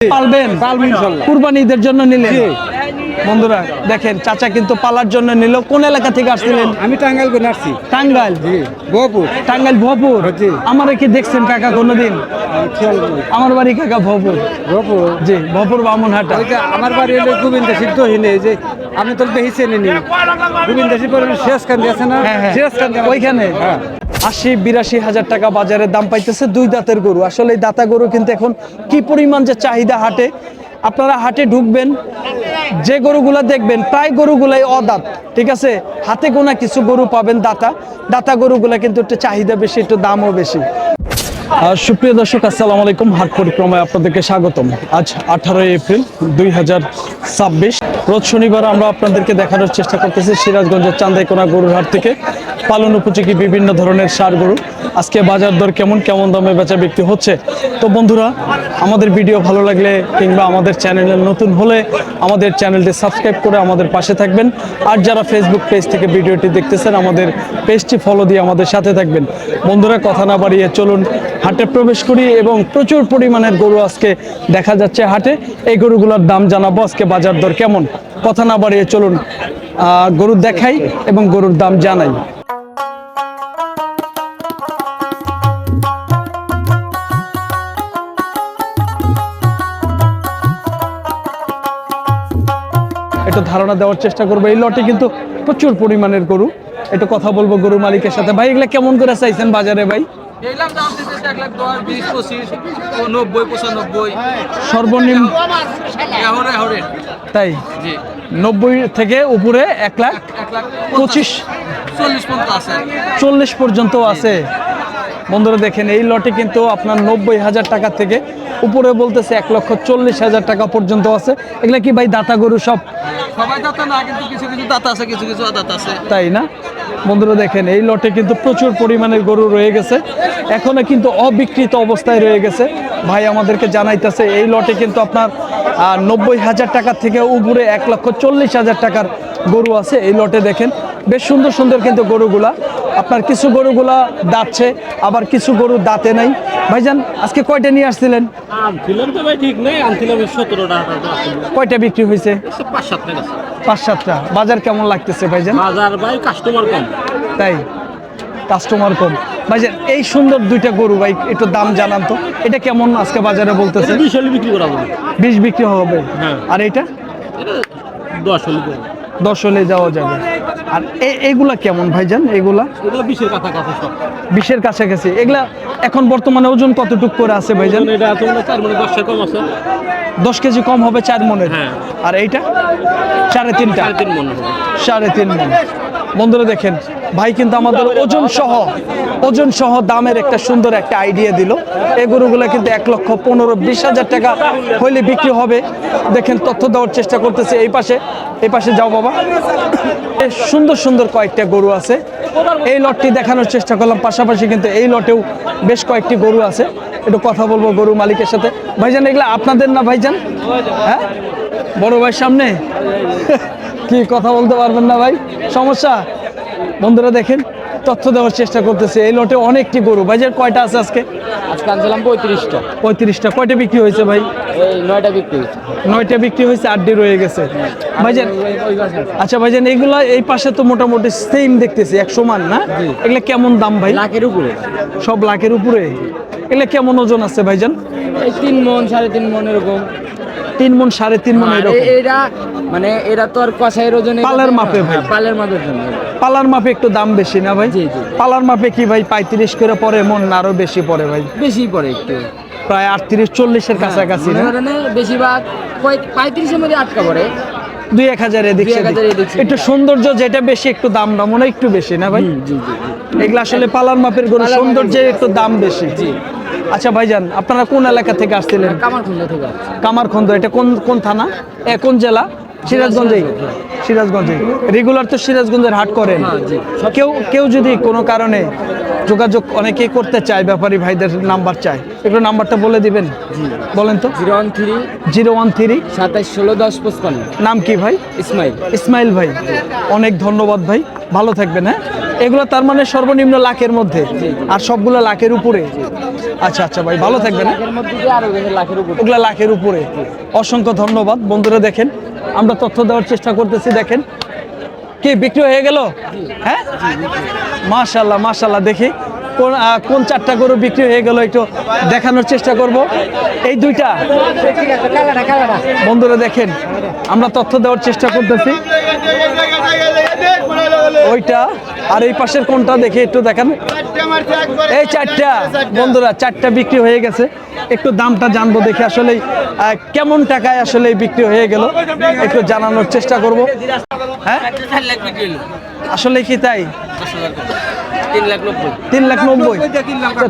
পালবেন? পালবো ইনশাআল্লাহ। কুরবানি ঈদের জন্য নিলেন? বন্ধুরা দেখেন চাচা কিন্তু পালার জন্য নিল। কোন এলাকা থেকে আসছিলেন? আমি টাঙ্গাইল করে আসছি। টাঙ্গাইল? ভোপুর। টাঙ্গাইল ভোপুর? জি। আমারে কি দেখছেন কাকা কোনোদিন? আমার বাড়ি কাকা ভোপুর। ভোপুর? জি, ভোপুর বামুনহাটা। আমার বাড়ি হলো গোবিন্দ সিদ্ধ হিনে, যে আপনি তো বেহিছে নি গোবিন্দ সিদ্ধ শেষ কান্দি আছে না? শেষ কান্দি ওইখানে ৮০-৮২ হাজার টাকা বাজারে দাম পাইতেছে দুই দাঁতের গরু। আসলে এই দাতা গরু কিন্তু এখন কি পরিমাণ যে চাহিদা হাটে, আপনারা হাটে ঢুকবেন যে গরুগুলা দেখবেন প্রায় গরুগুলাই অদাঁত, ঠিক আছে? হাতে গোনা কিছু গরু পাবেন দাতা গরুগুলা কিন্তু একটু চাহিদা বেশি, একটু দামও বেশি। সুপ্রিয় দর্শক আসসালামু আলাইকুম, হাট পরিক্রমায় আপনাদেরকে স্বাগতম। আজ 18 এপ্রিল 2026 রোজ শনিবার আমরা আপনাদেরকে দেখানোর চেষ্টা করতেছি সিরাজগঞ্জের চান্দাইকোনা গরুর হাট থেকে পালন উপযোগী বিভিন্ন ধরনের ষাঁড় গরু। আজকে বাজার দর কেমন দামে বেচা বিক্রি হচ্ছে। তো বন্ধুরা, আমাদের ভিডিও ভালো লাগলে কিংবা আমাদের চ্যানেলে নতুন হলে আমাদের চ্যানেলটি সাবস্ক্রাইব করে আমাদের পাশে থাকবেন। আর যারা ফেসবুক পেজ থেকে ভিডিওটি দেখতেছেন আমাদের পেজটি ফলো দিয়ে আমাদের সাথে থাকবেন। বন্ধুরা, কথা না বাড়িয়ে চলুন হাটে প্রবেশ করি এবং প্রচুর পরিমাণের গরু আজকে দেখা যাচ্ছে হাটে। এই গরুগুলোর দাম জানাবো, আজকে বাজার দর কেমন। কথা না বাড়িয়ে চলুন গরু দেখাই এবং গরুর দাম জানাই। একটু ধারণা দেওয়ার চেষ্টা করবো। এই লটে কিন্তু প্রচুর পরিমাণের গরু, একটু কথা বলবো গরু মালিকের সাথে। ভাই, এগুলা কেমন করে চাইছেন বাজারে ভাই? সর্বনিম্ন তাই 90 থেকে উপরে 1,25,40 পর্যন্ত আছে। বন্ধুরা দেখেন, এই লটে কিন্তু আপনার 90,000 টাকা থেকে উপরে বলতেছে 1,40,000 টাকা পর্যন্ত আছে। এগুলা কি ভাই দাতা গরু? সবাই দাতা না, কিন্তু কিছু কিছু দাতা আছে, কিছু কিছু আদাত আছে। তাই না? বন্ধুরা দেখেন, এই লটে কিন্তু প্রচুর পরিমাণের গরু রয়ে গেছে, এখনো কিন্তু অবিকৃত অবস্থায় রয়ে গেছে। ভাই আমাদেরকে জানাইতেছে এই লটে কিন্তু আপনার 90,000 টাকা থেকে উপরে 1,40,000 টাকার গরু আছে। এই লটে দেখেন বেশ সুন্দর সুন্দর কিন্তু গরুগুলা। আপনার কিছু গরুগুলা দাঁতছে, আবার কিছু গরু দাঁতে নাই। ভাইজান, আজকে কয়টা নিয়ে আসছিলেন? তো ভাই ঠিক নেই, আনছিলাম 17টা। কয়টা বিক্রি হয়েছে? 5-7টা। বাজার কেমন লাগতেছে ভাইজান? বাজার ভাই কাস্টমার কম। তাই কাস্টমার কম। ভাইজান, এই সুন্দর দুইটা গরু ভাই একটু দাম জানান তো। এটা কেমন আজকে বাজারে বলতেছে? 20 হলে বিক্রি করা হবে। 20 বিক্রি হবে। আর এটা 10 হলে 10 হলে যাওয়া যাবে। আর এইগুলা কেমন ভাইজান? এগুলা 20-এর কাছাকাছি সব। 20-এর কাছাকাছি। এগুলা এখন বর্তমানে ওজন কতটুকু করে আছে ভাইজান? এটা তোমরা 4 মনে 10 কম আছে। 10 কেজি কম হবে 4 মনের। আর এইটা 3.5 মন হবে। 3.5 মন। বন্ধুরা দেখেন, ভাই কিন্তু আমাদের ওজন সহ দামের একটা সুন্দর একটা আইডিয়া দিল। এই গরুগুলো কিন্তু 1,15,20,000 টাকা হইলে বিক্রি হবে। দেখেন, তথ্য দেওয়ার চেষ্টা করতেছে। এই পাশে যাও বাবা। সুন্দর সুন্দর কয়েকটা গরু আছে। এই লটটি দেখানোর চেষ্টা করলাম, পাশাপাশি কিন্তু এই লটেও বেশ কয়েকটি গরু আছে। একটু কথা বলবো গরু মালিকের সাথে। ভাইজান, এগুলা আপনাদের না ভাইজান? হ্যাঁ, বড় ভাইয়ের সামনে কি কথা বলতে পারবেন না ভাই? সমস্যা। বন্ধুরা দেখেন, তথ্য দেওয়ার চেষ্টা করতেছে। এই লটে অনেকটি গরু। ভাইজান, কয়টা আছে আজকে? আজকে আনছিলাম 35টা। 35টা। কয়টা বিক্রি হয়েছে ভাই? এই 9টা বিক্রি হয়েছে। 9টা বিক্রি হয়েছে, 8টি রয়ে গেছে। ভাইজান, আচ্ছা ভাইজান, এইগুলা এই পাশে তো মোটামুটি সেম দেখতেছি, এক সমান না? এগুলা কেমন দাম ভাই? লাখের উপরে। সব লাখের উপরে? এগুলা কেমন ওজন আছে ভাইজান? এই 3 মন 3.5 মন এরকম। 3 মন 3.5 মন এরকম। এটা মানে এটা তো আর কষাইয়ের ওজনে পালার মাপে ভাই? পালের মাপের জন্য। পালার মাপে একটু দাম বেশি না ভাই? জি জি। পালার মাপে কি ভাই 35 করে পরে মন না আরো বেশি পড়ে ভাই? বেশি পড়ে একটু, প্রায় 38-40-এর কাছাকাছি না? বেশিরভাগ 35-এর মধ্যে আটকা পড়ে। 2-1,000 এদিক একটু সৌন্দর্য যেটা বেশি, একটু দাম মনে একটু বেশি না ভাই? জি জি। এগুলা আসলে পালার মাপের গরু, সৌন্দর্যের একটু দাম বেশি। আচ্ছা ভাইজান, আপনারা কোন এলাকা থেকে আসছিলেন? কামারখন্দ থেকে। কামারখন্দ। এটা কোন থানা, কোন জেলা? সিরাজগঞ্জে। সিরাজগঞ্জে রেগুলার তো সিরাজগঞ্জের হাট করেন। কেউ যদি কোনো কারণে যোগাযোগ অনেকেই করতে চায়, ব্যাপারী ভাইদের নাম্বার চায়, একটু নাম্বারটা বলে দিবেন? বলেন তো। 013 27 16 10 55। নাম কি ভাই? ইসমাইল। ইসমাইল ভাই, অনেক ধন্যবাদ ভাই, ভালো থাকবেন। হ্যাঁ। এগুলো তার মানে সর্বনিম্ন লাখের মধ্যে, আর সবগুলো লাখের উপরে। আচ্ছা আচ্ছা ভাই, ভালো থাকবেন। ওগুলা লাখের উপরে। অসংখ্য ধন্যবাদ। বন্ধুরা দেখেন, আমরা তথ্য দেওয়ার চেষ্টা করতেছি। দেখেন কি বিক্রি হয়ে গেল? হ্যাঁ, মাশাআল্লাহ মাশাআল্লাহ। দেখি কোন চারটা গরু বিক্রি হয়ে গেল একটু দেখানোর চেষ্টা করব। এই দুইটা বন্ধুরা দেখেন, আমরা তথ্য দেওয়ার চেষ্টা করতেছি। ওইটা আর এই পাশের কোনটা দেখে একটু দেখান। এই চারটা বন্ধুরা, চারটা বিক্রি হয়ে গেছে। একটু দামটা জানবো দেখে, আসলে কেমন টাকায় আসলে বিক্রি হয়ে গেল একটু জানানোর চেষ্টা করব। হ্যাঁ, আসলে কি তাই? 3,90,000।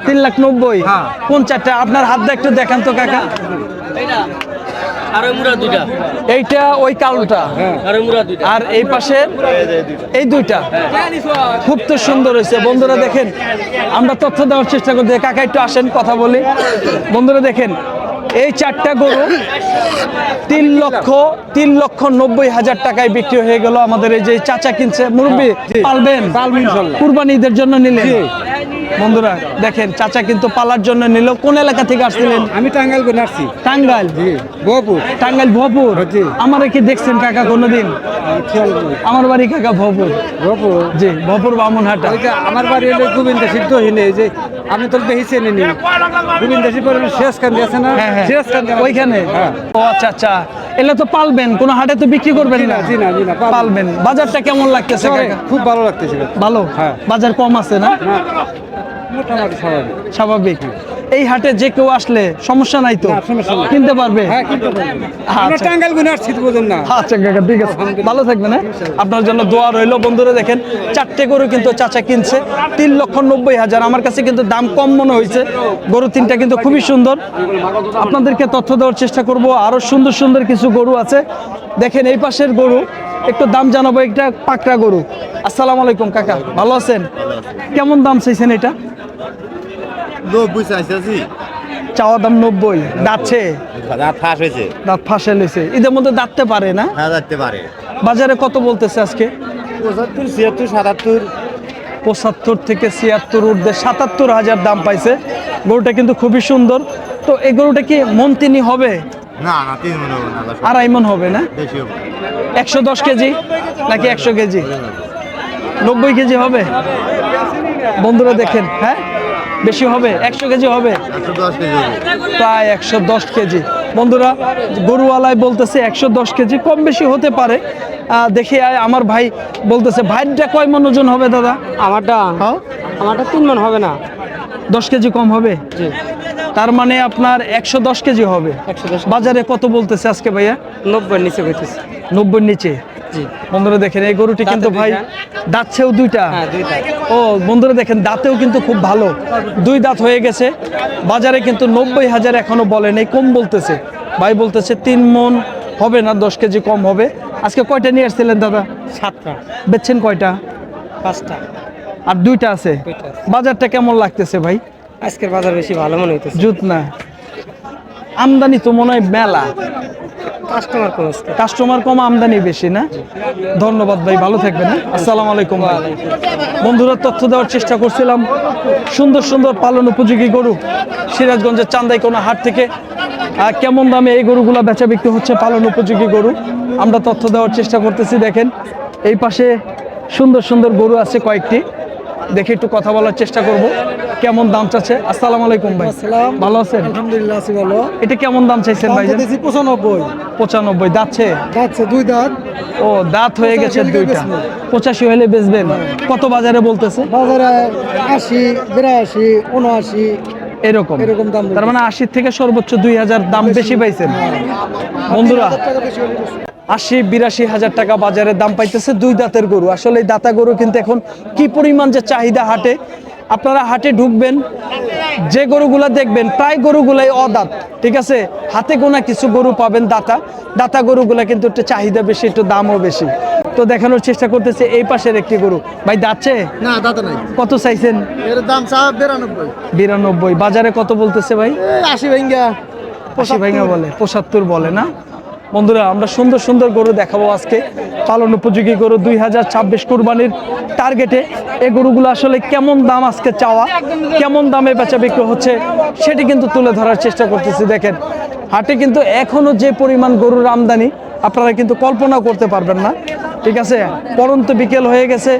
3,90,000। কোন চারটা আপনার হাত দিয়ে একটু দেখান তো কাকা। এইটা ওই কালোটা, আর এই পাশে এই দুইটা খুব তো সুন্দর হয়েছে। বন্ধুরা দেখেন, আমরা তথ্য দেওয়ার চেষ্টা করতে। কাকা একটু আসেন, কথা বলি। বন্ধুরা দেখেন, এই চারটা গরু 3,90,000 টাকায় বিক্রি হয়ে গেল। আমাদের এই যে চাচা কিনছে। মুরব্বী পালবেন? কুরবানি ঈদের জন্য নিলেন? বন্ধুরা দেখেন, চাচা কিন্তু পালার জন্য নিল। কোন এলাকা থেকে আসছিলেন? আমি টাঙ্গাইল করে আসছি। টাঙ্গাইল? ভোপুর। টাঙ্গাইল ভোপুর। আমার কি দেখছেন কাকা কোনোদিন? আমার বাড়ি কাকা ভোপুর। ভোপুর? জি, ভোপুর বামুনহাটা। আমার বাড়ি হলো গোবিন্দ সিদ্ধ হিনে, যে আপনি তো বেহিছে নেনি গোবিন্দ শেষ কান্দি আছে না? হ্যাঁ হ্যাঁ, শেষ কান্দি ওইখানে। হ্যাঁ। ও আচ্ছা আচ্ছা, এলে তো পালবেন, কোনো হাটে তো বিক্রি করবেন না? জি না, জি না, পালবেন। বাজারটা কেমন লাগতেছে কাকা? খুব ভালো লাগতেছে। ভালো? হ্যাঁ। বাজার কম আছে না? মোটামুটি স্বাভাবিক। এই হাটে যে কেউ আসলে সমস্যা নাই তো? কিনতে পারবে? হ্যাঁ, কিনতে পারবে। আমরা আচ্ছা টাঙ্গাইল করে আসছি তো, বুঝেন না? আচ্ছা কাকা, ঠিক আছে, ভালো থাকবেন। হ্যাঁ, আপনার জন্য দোয়া রইল। বন্ধুরা দেখেন, চারটে গরু কিন্তু চাচা কিনছে 3,90,000। আমার কাছে কিন্তু দাম কম মনে হয়েছে। গরু তিনটা কিন্তু খুবই সুন্দর। আপনাদেরকে তথ্য দেওয়ার চেষ্টা করব। আরো সুন্দর সুন্দর কিছু গরু আছে। দেখেন এই পাশের গরু একটু দাম জানাবো। একটা পাকড়া গরু। আসসালামু আলাইকুম কাকা, ভালো আছেন? কেমন দাম চাইছেন এটা? 90 চাইছি। চাওয়া দাম 90। দাঁতছে? দাঁত ফাঁস হয়েছে। দাঁত ফাঁসে লেছে। ঈদের মধ্যে দাঁততে পারে না? হ্যাঁ, দাঁততে পারে। বাজারে কত বলতেছে আজকে? 75, 76, 77। 75 থেকে 76 ঊর্ধ্বে 77,000 দাম পাইছে। গরুটা কিন্তু খুবই সুন্দর। তো এই গরুটা কি মন তিনি হবে? না না, 3 মণ হবে না। 2.5 মণ হবে না? বেশি হবে। 110 কেজি নাকি 100 কেজি? 90 কেজি হবে? বন্ধুরা দেখেন, হ্যাঁ বেশি হবে, 100 কেজি হবে, 110 কেজি হবে। প্রায় 110 কেজি। বন্ধুরা গরুওয়ালায় বলতেছে 110 কেজি, কম বেশি হতে পারে। দেখি আমার ভাই বলতেছে। ভাইটা কয় মণ ওজন হবে দাদা? আমারটা হ্যাঁ, আমারটা 3 মণ হবে না। 10 কেজি কম হবে। জি, তার মানে আপনার 110 কেজি হবে। 110। বাজারে কত বলতেছে আজকে ভাইয়া? 90 নিচে কইতেছে। 90 নিচে। জি। বন্ধুরা দেখেন, এই গরুটি কিন্তু দাঁতে ভাই দুইটা? দাঁতছেও দুইটা। হ্যাঁ, দুইটা। ও বন্ধুরা দেখেন, দাঁতেও কিন্তু খুব ভালো, 2 দাঁত হয়ে গেছে। বাজারে কিন্তু 90,000 এখনো বলেন, এই কম বলতেছে। ভাই বলতেছে 3 মণ হবে না, 10 কেজি কম হবে। আজকে কয়টা নিয়ে আসছিলেন দাদা? 7টা। বেচছেন কয়টা? 5টা। আর 2টা আছে। দুইটা আছে। বাজারটা কেমন লাগতেছে ভাই? আজকের বাজার বেশি ভালো মনে হইতেছে। জুত না, আমদানি তো মনে হয় মেলা, কাস্টমার কম আছে। কাস্টমার কম, আমদানি বেশি না? ধন্যবাদ ভাই, ভালো থাকবেন। হ্যাঁ, আসসালামু আলাইকুম ভাই। বন্ধুরা তথ্য দেওয়ার চেষ্টা করছিলাম সুন্দর সুন্দর পালন উপযোগী গরু সিরাজগঞ্জের চান্দাইকোনা হাট থেকে। কেমন দামে এই গরুগুলা বেচা বিক্রি হচ্ছে, পালন উপযোগী গরু আমরা তথ্য দেওয়ার চেষ্টা করতেছি। দেখেন এই পাশে সুন্দর সুন্দর গরু আছে কয়েকটি, দেখে একটু কথা বলার চেষ্টা করব। কেমন দাম চাচ্ছে? আসসালামু আলাইকুম ভাই, ভালো আছেন? আলহামদুলিল্লাহ আছি ভালো। এটা কেমন দাম চাইছেন ভাই? 95। 95 দাঁতছে? যাচ্ছে 2 দাঁত। ও দাঁত হয়ে গেছে 2টা। 85 হলে বেচবেন? কত বাজারে বলতেছে? বাজারে 80, 82, 79 এরকম এরকম দাম তার মানে 80 থেকে সর্বোচ্চ 2,000 দাম বেশি পাইছেন। বন্ধুরা 80-82,000 টাকা বাজারে দাম পাইতেছে 2 দাঁতের গরু। আসলে এই দাতা গরু কিন্তু এখন কি পরিমাণ যে চাহিদা হাটে। আপনারা হাটে ঢুকবেন, যে গরুগুলা দেখবেন প্রায় গরুগুলাই অদাঁত, ঠিক আছে? হাতে গোনা কিছু গরু পাবেন দাতা। দাতা গরুগুলা কিন্তু একটু চাহিদা বেশি, একটু দামও বেশি। তো দেখানোর চেষ্টা করতেছে এই পাশের একটি গরু। ভাই দাঁতছে? না, দাঁতে নাই। কত চাইছেন? এর দাম চা 92। 92। বাজারে কত বলতেছে ভাই? 80 ভাঙ্গা। 80 ভাঙা বলে, 75 বলে না? বন্ধুরা আমরা সুন্দর সুন্দর গরু দেখাবো আজকে, পালন উপযোগী গরু 2026 কুরবানির টার্গেটে। এই গরুগুলো আসলে কেমন দাম আজকে চাওয়া, কেমন দামে বেচা বিক্রি হচ্ছে সেটি কিন্তু তুলে ধরার চেষ্টা করতেছি। দেখেন হাটে কিন্তু এখনো যে পরিমাণ গরুর আমদানি আপনারা কিন্তু কল্পনা করতে পারবেন না। ঠিক আছে, পরন্ত বিকেল হয়ে গেছে,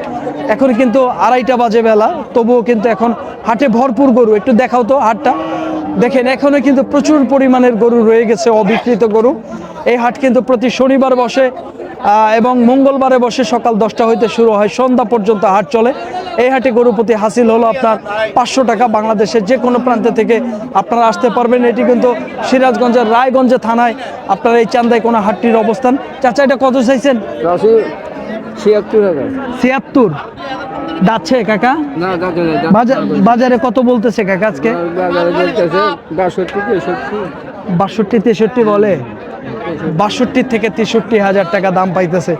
এখন কিন্তু 2:30 বাজে বেলা, তবুও কিন্তু এখন হাটে ভরপুর গরু। একটু দেখাও তো হাটটা, দেখেন এখনো কিন্তু প্রচুর পরিমাণের গরু রয়ে গেছে, অবিকৃত গরু। এই হাট কিন্তু প্রতি শনিবার বসে এবং মঙ্গলবারে বসে, সকাল 10টা হইতে শুরু হয়, সন্ধ্যা পর্যন্ত হাট চলে। এই হাটে গরু প্রতি হাসিল হলো আপনার 500 টাকা। বাংলাদেশের যে কোনো প্রান্ত থেকে আপনারা আসতে পারবেন। এটি কিন্তু সিরাজগঞ্জের রায়গঞ্জে থানায় আপনার এই চান্দাই কোনো হাটটির অবস্থান। চাচা এটা কত চাইছেন? 76 যাচ্ছে কাকা? বাজারে কত বলতেছে কাকা আজকে? 62-63 বলে, 62 থেকে 63 হাজার টাকা দাম পাইতেছে।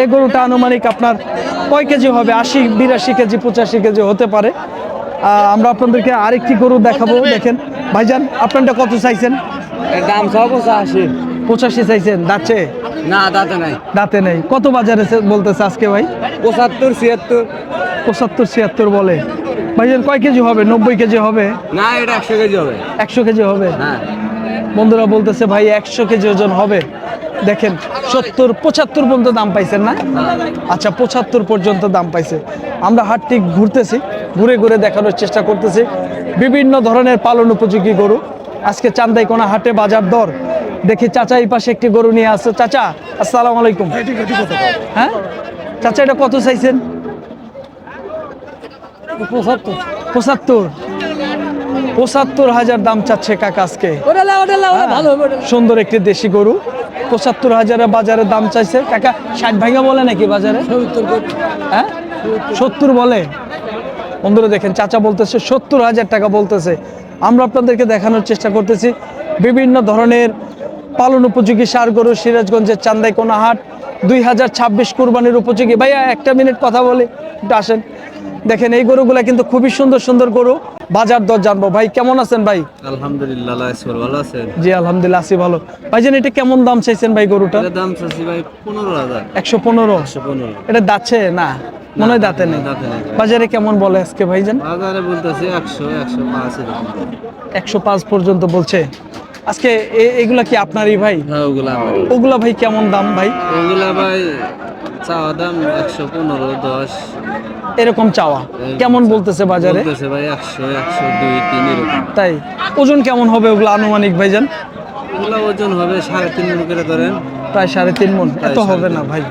এই গরুটা আনুমানিক আপনার কয় কেজি হবে? 80-82 কেজি, 85 কেজি হতে পারে। আমরা আপনাদেরকে আরেকটি গরু দেখাবো। দেখেন ভাইজান আপনারটা কত চাইছেন? দাম সব 85 চাইছেন? দাঁতছে? না, দাঁতে নাই। দাঁতে নেই। কত বাজারে বলতেছে আজকে ভাই? 75-76 বলে। ভাইজান কয় কেজি হবে? 90 কেজি হবে? না, এটা 100 কেজি হবে। 100 কেজি হবে? হ্যাঁ, বন্ধুরা বলতেছে ভাই 100 কেজি ওজন হবে। দেখেন 70-75 পর্যন্ত দাম পাইছেন না? আচ্ছা, 75 পর্যন্ত দাম পাইছে। আমরা হাটটি ঘুরতেছি, ঘুরে ঘুরে দেখানোর চেষ্টা করতেছি বিভিন্ন ধরনের পালন উপযোগী গরু। আজকে চান্দাইকোনা হাটে বাজার দর দেখি। চাচা এই পাশে একটি গরু নিয়ে আসছে। চাচা আসসালামু আলাইকুম। হ্যাঁ চাচা, এটা কত চাইছেন? 75,000 দাম চাচ্ছে কাকা আজকে। সুন্দর একটি দেশি গরু, 75,000 বাজারে দাম চাইছে কাকা। 60 ভাঙা বলে নাকি বাজারে? হ্যাঁ 70 বলে। বন্ধুরা দেখেন চাচা বলতেছে 70,000 টাকা বলতেছে। আমরা আপনাদেরকে দেখানোর চেষ্টা করতেছি বিভিন্ন ধরনের পালন উপযোগী ষাঁড় গরু সিরাজগঞ্জের চান্দাইকোনা হাট 2026 কুরবানির উপযোগী। ভাইয়া একটা মিনিট কথা বলি, একটু আসেন। দেখেন এই গরুগুলা কিন্তু খুবই সুন্দর সুন্দর গরু। বাজার দর জানবো। ভাই কেমন আছেন ভাই? আলহামদুলিল্লাহ, ভালো আছেন? জি আলহামদুলিল্লাহ আছি ভালো। ভাইজান এটা কেমন দাম চাইছেন ভাই গরুটা? দাম চাচ্ছি ভাই 15,000। 115? এটা দাচ্ছে না, মনে হয় দাঁতে নেই। বাজারে কেমন বলে আজকে ভাইজান? বাজারে বলতেছে 100-105 এরকম। 105 পর্যন্ত বলছে আজকে। এগুলা কি আপনারই ভাই? হ্যাঁ, ওগুলা ভাই কেমন দাম ভাই? ওগুলা ভাই চাওয়া দাম 115-10 এরকম চাওয়া। কেমন বলতেছে বাজারে? বলতেছে ভাই 100-102-3 এরকম। তাই ওজন কেমন হবে ওগুলা আনুমানিক ভাইজান? ওগুলা ওজন হবে 3.5 মণ করে ধরেন। প্রায় 3.5 মণ। এত হবে না ভাই,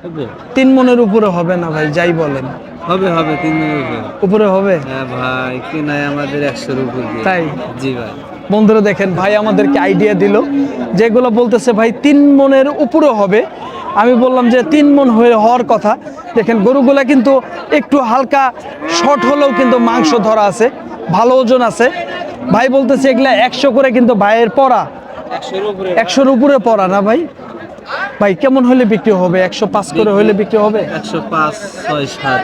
হবে 3 মণের উপরে হবে না ভাই, যাই বলেন। হবে 3 মণের উপরে হবে? হ্যাঁ ভাই, কি নাই আমাদের 100-র উপর দিয়ে। তাই? জি ভাই। বন্ধুরা দেখেন ভাই আমাদেরকে আইডিয়া দিল, যেগুলো বলতেছে ভাই 3 মণের উপরে হবে। আমি বললাম যে 3 মণ হওয়ার কথা। দেখেন গরুগুলা কিন্তু একটু হালকা শর্ট হলেও কিন্তু মাংস ধরা আছে, ভালো ওজন আছে। ভাই বলতেছে এগুলা 100 করে কিন্তু ভাইয়ের পড়া, 100-র উপরে পড়া না ভাই? ভাই কেমন হলে বিক্রি হবে? 105 করে হলে বিক্রি হবে? 105-6-7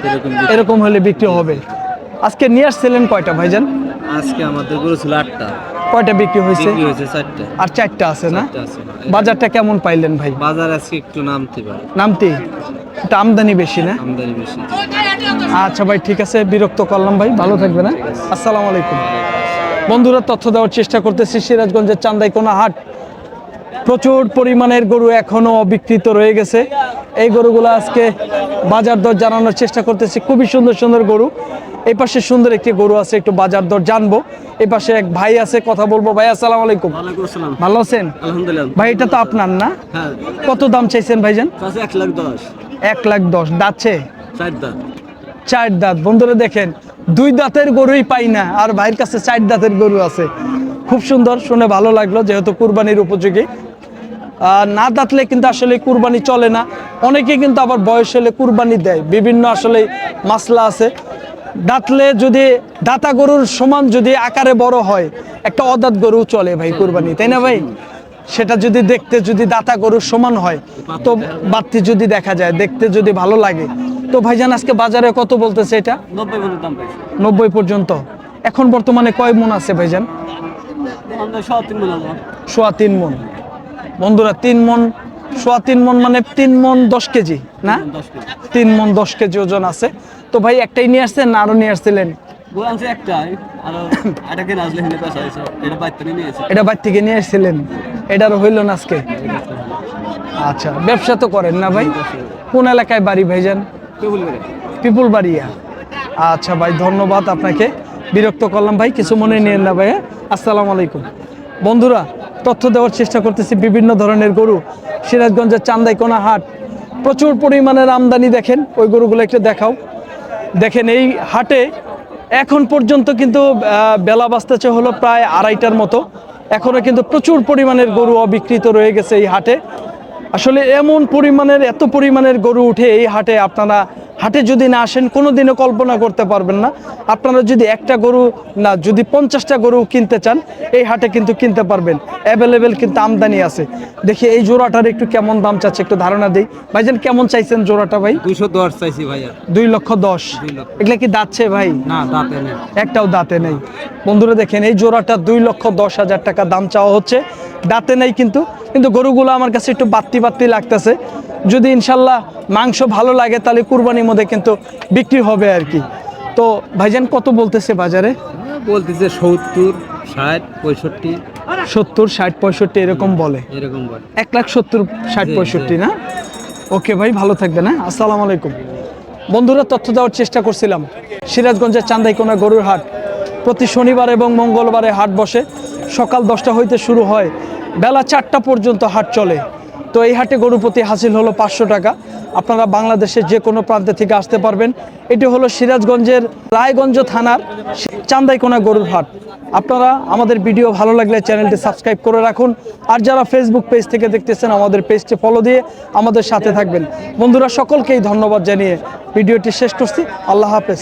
এরকম হলে বিক্রি হবে। আজকে নিয়ে আসছিলেন কয়টা ভাইজান? আজকে আমাদের গরু ছিল 8টা। কয়টা বিক্রি হয়েছে? বিক্রি হয়েছে 4টা। আর 4টা আছে না? 4টা আছে। বাজারটা কেমন পাইলেন ভাই? বাজার আজকে একটু নামতে পারে। নামতে এটা আমদানি বেশি না? আমদানি বেশি। আচ্ছা ভাই ঠিক আছে, বিরক্ত করলাম ভাই, ভালো থাকবে না? আসসালামু আলাইকুম। বন্ধুরা তথ্য দেওয়ার চেষ্টা করতেছি সিরাজগঞ্জের চান্দাইকোনা হাট। প্রচুর পরিমাণের গরু এখনো অবিকৃত রয়ে গেছে। এই গরুগুলো আজকে বাজার দর জানানোর চেষ্টা করতেছি। খুবই সুন্দর সুন্দর গরু। এই পাশে সুন্দর একটি গরু আছে, একটু বাজার দর জানবো। এই পাশে এক ভাই আছে, কথা বলবো। ভাই আসসালামু আলাইকুম। ওয়ালাইকুম আসসালাম। ভালো আছেন? আলহামদুলিল্লাহ। ভাই এটা তো আপনার না? হ্যাঁ। কত দাম চাইছেন ভাইজান? 1,10,000। 1,10,000 দাঁতছে? 4 দাঁত। 4 দাঁত। বন্ধুরা দেখেন 2 দাঁতের গরুই পাই না, আর ভাইয়ের কাছে 4 দাঁতের গরু আছে। খুব সুন্দর, শুনে ভালো লাগলো, যেহেতু কুরবানির উপযোগী। না দাঁতলে কিন্তু আসলে কুরবানি চলে না। অনেকে কিন্তু আবার বয়স হলে কুরবানি দেয়, বিভিন্ন আসলে মাসলা আছে। দাঁতলে যদি দাতা গরুর সমান যদি আকারে বড় হয়, একটা অদাঁত গরু চলে ভাই কুরবানি, তাই না ভাই? সেটা যদি দেখতে যদি দাতা গরুর সমান হয়, তো বাড়তি যদি দেখা যায়, দেখতে যদি ভালো লাগে, তো ভাইজান আজকে বাজারে কত বলতেছে এটা? 90 পর্যন্ত দাম পাইছে। 90 পর্যন্ত। এখন বর্তমানে কয় মণ আছে ভাইজান? আমরা 3.5 মণ আছে। 3.5 মণ। বন্ধুরা 3 মন, সোয়া 3 মন মানে 3 মন 10 কেজি না? 3 মন 10 কেজি ওজন আছে। তো ভাই একটাই নিয়ে আসছেন না আরো নিয়ে আসছিলেন? বলছে একটাই আর এটাকে নাজলে হিনে পেশা হয়েছে এটা বাইতে নিয়েছে এটা বাইর থেকে নিয়ে আসছিলেন, এটারও হইল না আজকে? আচ্ছা, ব্যবসা তো করেন না ভাই? কোন এলাকায় বাড়ি ভাইজান? পিপুল বাড়িয়া। আচ্ছা ভাই, ধন্যবাদ আপনাকে, বিরক্ত করলাম ভাই, কিছু মনে নিয়েন না ভাই। আসসালামু আলাইকুম। বন্ধুরা, তথ্য দেওয়ার চেষ্টা করতেছি বিভিন্ন ধরনের গরু। সিরাজগঞ্জের চান্দাইকোনা হাট, প্রচুর পরিমাণের আমদানি। দেখেন ওই গরুগুলো একটু দেখাও। দেখেন এই হাটে এখন পর্যন্ত কিন্তু বেলা বাজতেছে হলো প্রায় 2:30টার মতো, এখনো কিন্তু প্রচুর পরিমাণের গরু অবিকৃত রয়ে গেছে এই হাটে। আসলে এত পরিমাণের গরু উঠে এই হাটে, আপনারা হাটে যদি না আসেন কোনোদিনও কল্পনা করতে পারবেন না। আপনারা যদি একটা গরু না, যদি 50টা গরু কিনতে চান এই হাটে কিন্তু কিনতে পারবেন, অ্যাভেলেবেল কিন্তু আমদানি আছে। দেখি এই জোড়াটার একটু কেমন দাম চাচ্ছে, একটু ধারণা দিই। ভাইজান কেমন চাইছেন জোড়াটা ভাই? 210 চাইছি ভাইয়া। 2,10,000। এগুলা কি দাঁতছে ভাই? না, দাঁতে নেই। একটাও দাঁতে নেই। বন্ধুরা দেখেন এই জোড়াটা 2,10,000 টাকা দাম চাওয়া হচ্ছে, দাঁতে নেই কিন্তু গরুগুলো আমার কাছে একটু বাত্তি লাগতেছে। যদি ইনশাল্লাহ মাংস ভালো লাগে তাহলে কুরবানির মধ্যে কিন্তু বিক্রি হবে আর কি। তো ভাইজান কত বলতেছে বাজারে? বলতেছে 70, 60, 65 70, 60, 65 এরকম বলে। এরকম বলে। 1,70,000, 60, 65 না? ওকে ভাই, ভালো থাকবেন। হ্যাঁ, আসসালামু আলাইকুম। বন্ধুরা, তথ্য দেওয়ার চেষ্টা করছিলাম সিরাজগঞ্জের চান্দাইকোনা গরুর হাট। প্রতি শনিবার এবং মঙ্গলবারে হাট বসে, সকাল 10টা হইতে শুরু হয়, বেলা 4টা পর্যন্ত হাট চলে। তো এই হাটে গরু প্রতি হাসিল হলো 500 টাকা। আপনারা বাংলাদেশের যে কোনো প্রান্তে থেকে আসতে পারবেন। এটি হলো সিরাজগঞ্জের রায়গঞ্জ থানার চান্দাইকোনা গরুর হাট। আপনারা আমাদের ভিডিও ভালো লাগলে চ্যানেলটি সাবস্ক্রাইব করে রাখুন, আর যারা ফেসবুক পেজ থেকে দেখতেছেন আমাদের পেজটি ফলো দিয়ে আমাদের সাথে থাকবেন। বন্ধুরা, সকলকেই ধন্যবাদ জানিয়ে ভিডিওটি শেষ করছি। আল্লাহ হাফেজ।